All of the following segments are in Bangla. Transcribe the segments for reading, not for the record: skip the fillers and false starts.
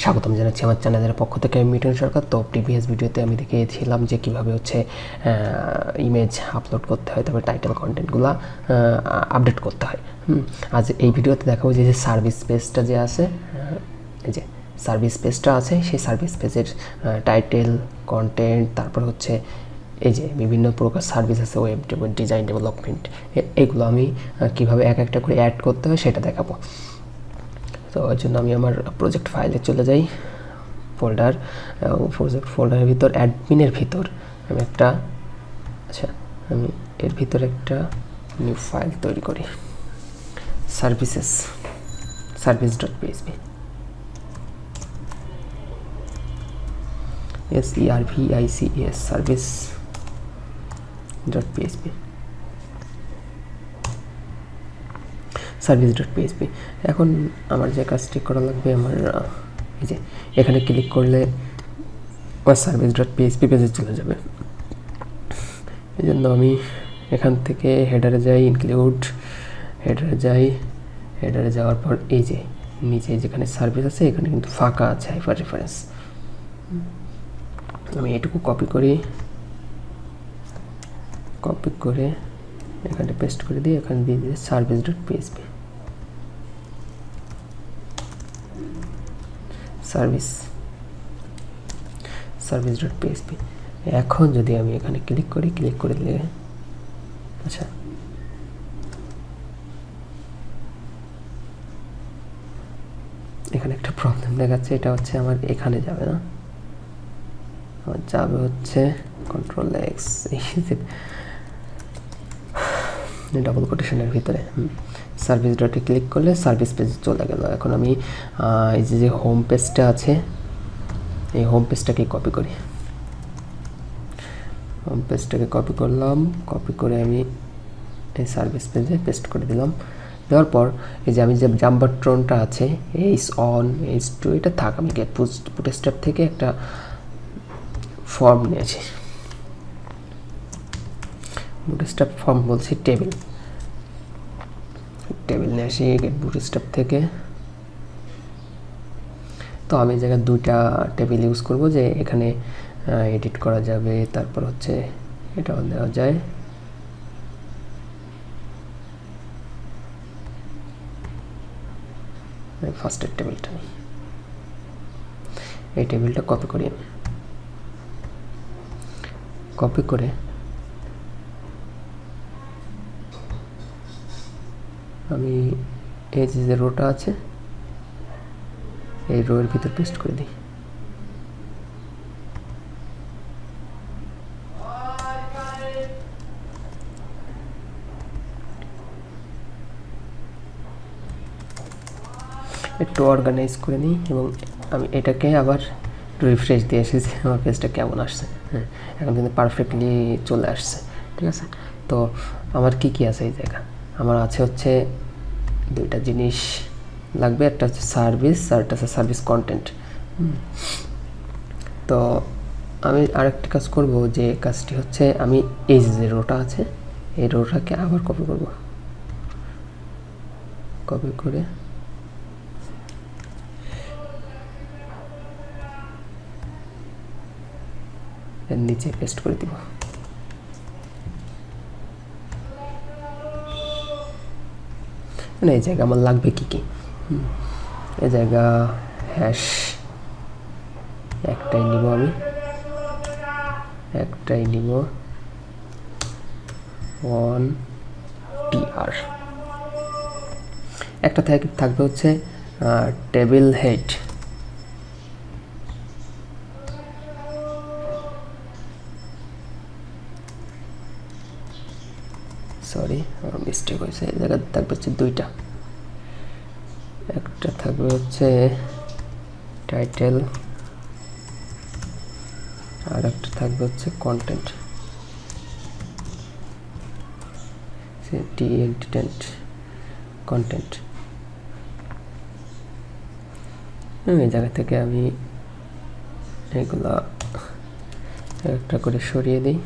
স্বাগতম জানাচ্ছি আমার চ্যানেলের পক্ষ থেকে। মিঠুন সরকার। তো প্রিভিয়াস ভিডিওতে আমি দেখিয়েছিলাম যে কীভাবে হচ্ছে ইমেজ আপলোড করতে হয়, তারপরে টাইটেল কন্টেন্টগুলো আপডেট করতে হয়। আজ এই ভিডিওতে দেখাবো যে সার্ভিস পেজটা যে আছে, এই যে সার্ভিস পেজটা আছে, সেই সার্ভিস পেজের টাইটেল, কন্টেন্ট, তারপর হচ্ছে এই যে বিভিন্ন প্রকার সার্ভিস আছে, ওয়েব ডিজাইন, ডেভেলপমেন্ট, এগুলো আমি কীভাবে এক একটা করে অ্যাড করতে হয় সেটা দেখাবো। তো ওই জন্য আমি আমার প্রজেক্ট ফাইলে চলে যাই, ফোল্ডার, প্রজেক্ট ফোল্ডারের ভিতর অ্যাডমিনের ভিতর আমি একটা আমি এর ভিতর একটা নিউ ফাইল তৈরি করি, সার্ভিস.php, SERVICES, সার্ভিস.php। এখন আমার যে কাজটি করা লাগবে, আমার এই যে এখানে ক্লিক করলে আমার সার্ভিস.php পেজে চলে যাবে। এই জন্য আমি এখান থেকে হেডারে যাই, ইনক্লুড হেডারে যাওয়ার পর এই যে নিচে যেখানে সার্ভিস আছে এখানে কিন্তু ফাঁকা আছে, হাইপার রেফারেন্স। আমি এটুকু কপি করে এখানে পেস্ট করে দিই, এখানে দিয়ে দিই সার্ভিস.php, সার্ভিস.php। এখন যদি আমি এখানে ক্লিক করে দিলে এখানে একটা প্রবলেম দেখাচ্ছে, এটা হচ্ছে আমার এখানে যাবে না, আমার যাবে হচ্ছে Ctrl+X, ডাবল কোটেশনের ভিতরে সার্ভিস.এ ক্লিক করলে সার্ভিস পেজে চলে গেল। এখন আমি এই যে হোম পেজটা আছে, এই হোম পেজটাকে কপি করি, কপি করে আমি এই সার্ভিস পেজে পেস্ট করে দিলাম। দেওয়ার পর এই যে আমি যে জাম্পার ট্রনটা আছে, H1 H2 এটা থাক, আমি গেট বুটস্ট্র্যাপ থেকে একটা ফর্ম নিয়েছি, বুটস্ট্র্যাপ ফর্ম বলছি, টেবিল নিয়ে আসি গেট বুটস্ট্র্যাপ থেকে। তো আমি এই জায়গায় দুইটা টেবিল ইউজ করব, যে এখানে এডিট করা যাবে, তারপর হচ্ছে এটাও দেওয়া যায়। ফার্স্টের টেবিলটা নিই, এই টেবিলটা কপি করি, আমি এই যে রোটা আছে এই রোয়ের ভিতর পেস্ট করে দিই। একটু অর্গানাইজ করে নিই এবং আমি এটাকে আবার রিফ্রেশ দিয়ে এসেছি, আমার পেজটা কেমন আসছে। এখন কিন্তু পারফেক্টলি চলে আসছে, ঠিক আছে। তো আমার কি আছে এই জায়গা, আমার আছে হচ্ছে দুইটা জিনিস লাগবে, একটা হচ্ছে সার্ভিস আর একটা হচ্ছে সার্ভিস কন্টেন্ট। তো আমি আরেকটি কাজ করব, যে কাজটি হচ্ছে আমি এই যে রোটা আছে এই রোটাকে আবার কপি করে এর নিচে পেস্ট করে দিব। এই জায়গা আমার লাগবে কি এই জায়গা হ্যাশ একটাই নিব, আমি নিব 1tr। একটা থাকবে হচ্ছে টেবিল হেড, সরি আমার মিস্টেক হয়েছে, এই জায়গায় থাকবে হচ্ছে দুইটা, একটা থাকবে হচ্ছে টাইটেল আর একটা থাকবে হচ্ছে কন্টেন্ট, কন্টেন্ট। এই জায়গা থেকে আমি এগুলা একটা করে সরিয়ে দিই,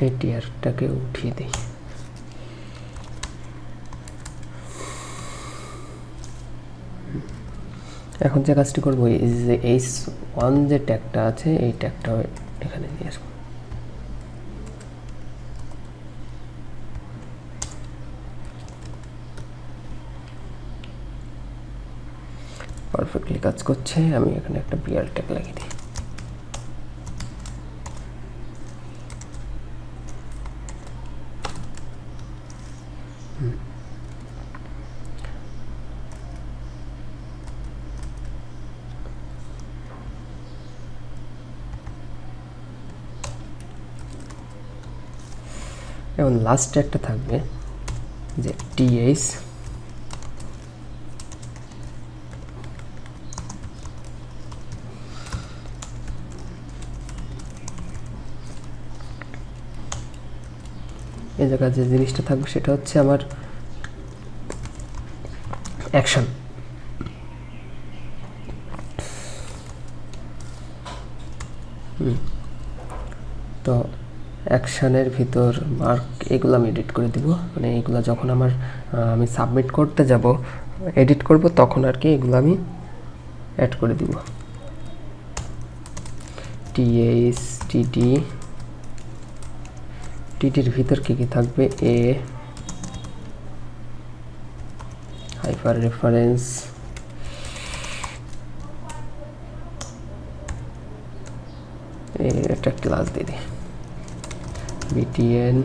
এই টিয়ারটাকে উঠিয়ে দিই। এখন যে কাজটি করবো এই যে h1 যে ট্যাগটা আছে এই ট্যাগটা এখানে নিয়ে আসবো। পারফেক্টলি কাজ করছে। আমি এখানে একটা বিআর ট্যাগ লাগিয়ে দিই। এবং লাস্ট একটা থাকবে যে টিএইচ এই জায়গায় যে জিনিসটা থাকবে সেটা হচ্ছে আমার অ্যাকশন। তো অ্যাকশানের ভিতর মার্ক এগুলো আমি এডিট করে দিব, মানে এগুলো যখন আমি সাবমিট করতে যাব এডিট করব তখন আর কি এগুলো আমি অ্যাড করে দিব। টিএইচ টিটির ভিতর কী কী থাকবে, এ হাইপার রেফারেন্স, একটা ক্লাস দিয়ে দিই btn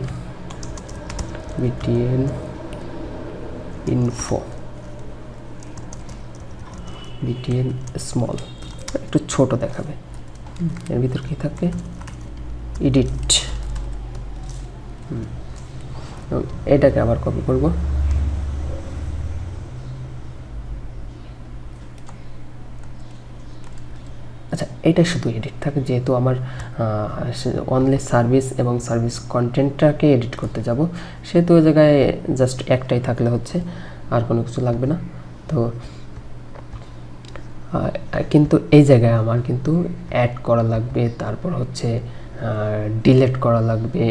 info btn small, একটু ছোট দেখাবে। এর ভিতর কি থাকবে, এডিট। এটাকে আবার কপি করব, আচ্ছা এটা শুধু এডিট থাকে, যেহেতু আমার অনলি সার্ভিস এবং সার্ভিস কন্টেন্টটাকে এডিট করতে যাব, সেহেতু ওই জায়গায় জাস্ট একটাই থাকলে হচ্ছে, আর কোনো কিছু লাগবে না। তো কিন্তু এই জায়গায় আমার কিন্তু অ্যাড করা লাগবে, তারপর হচ্ছে ডিলিট করা লাগবে,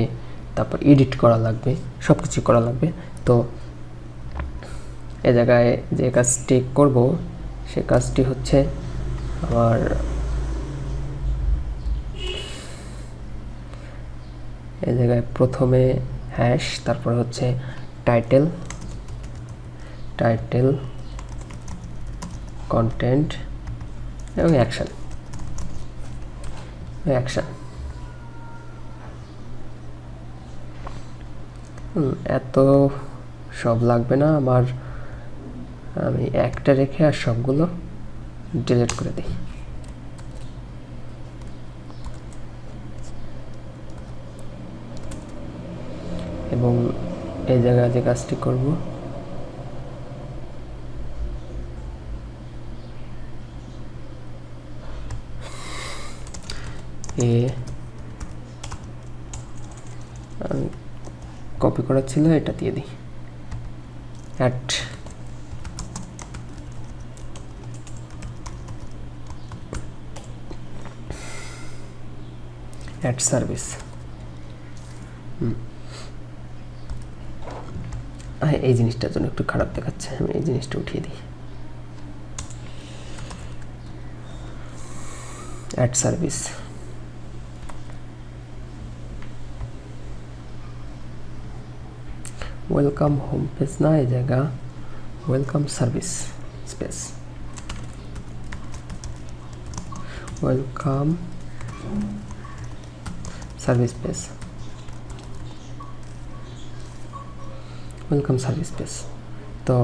তারপর এডিট করা লাগবে, সব কিছু করা লাগবে। তো এই জায়গায় যে কাজটি করব সে কাজটি হচ্ছে আমার এই জায়গায় প্রথমে হ্যাশ, তারপর হচ্ছে টাইটেল কন্টেন্ট এবং অ্যাকশন। এত সব লাগবে না আমার, আমি একটা রেখে আর সবগুলো ডিলিট করে দিই। এবং এই জায়গায় যে কাজটি করব কপি করা ছিল, এটা দিয়ে দিই অ্যাড সার্ভিস। এই জিনিসটার জন্য একটু খারাপ দেখাচ্ছে, আমি এই জিনিসটা উঠিয়ে দিই। Add service, welcome home page না, এই জায়গা welcome service space, welcome service page, welcome service page. তো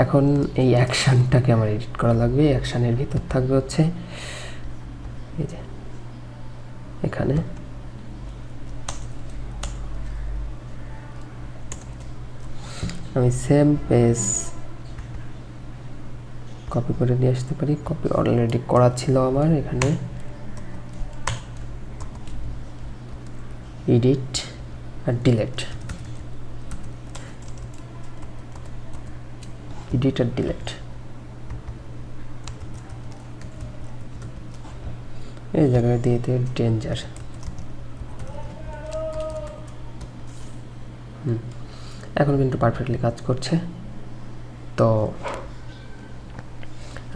এখন এই অ্যাকশানটাকে আমার এডিট করা লাগবে। অ্যাকশানের ভিতর থাকবে হচ্ছে এই যে এখানে আমি সেম পেজ কপি করে নিয়ে আসতে পারি, কপি অলরেডি করা ছিল আমার এখানে, এডিট আর ডিলিট, এই জায়গায় দিয়ে দিই ডেঞ্জার। এখন কিন্তু পারফেক্টলি কাজ করছে। তো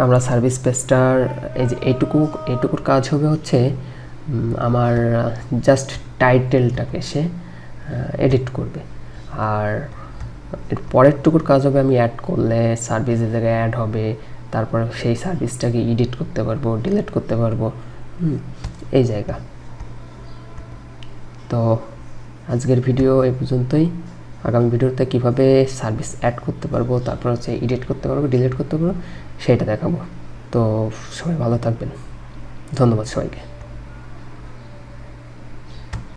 আমরা সার্ভিস পেজটার এই যে এইটুকুর কাজ হবে হচ্ছে আমার জাস্ট টাইটেলটাকে সে এডিট করবে, আর এর পরেরটুকুর কাজ হবে আমি অ্যাড করলে সার্ভিসের জায়গায় অ্যাড হবে, তারপর সেই সার্ভিসটাকে এডিট করতে পারবো, ডিলিট করতে পারবো, এই জায়গা। তো আজকের ভিডিও এই পর্যন্তই। আগামী ভিডিওতে কীভাবে সার্ভিস অ্যাড করতে পারবো, তারপর হচ্ছে এডিট করতে পারবো, ডিলিট করতে পারবো, সেটা দেখাবো। তো সবাই ভালো থাকবেন, ধন্যবাদ সবাইকে।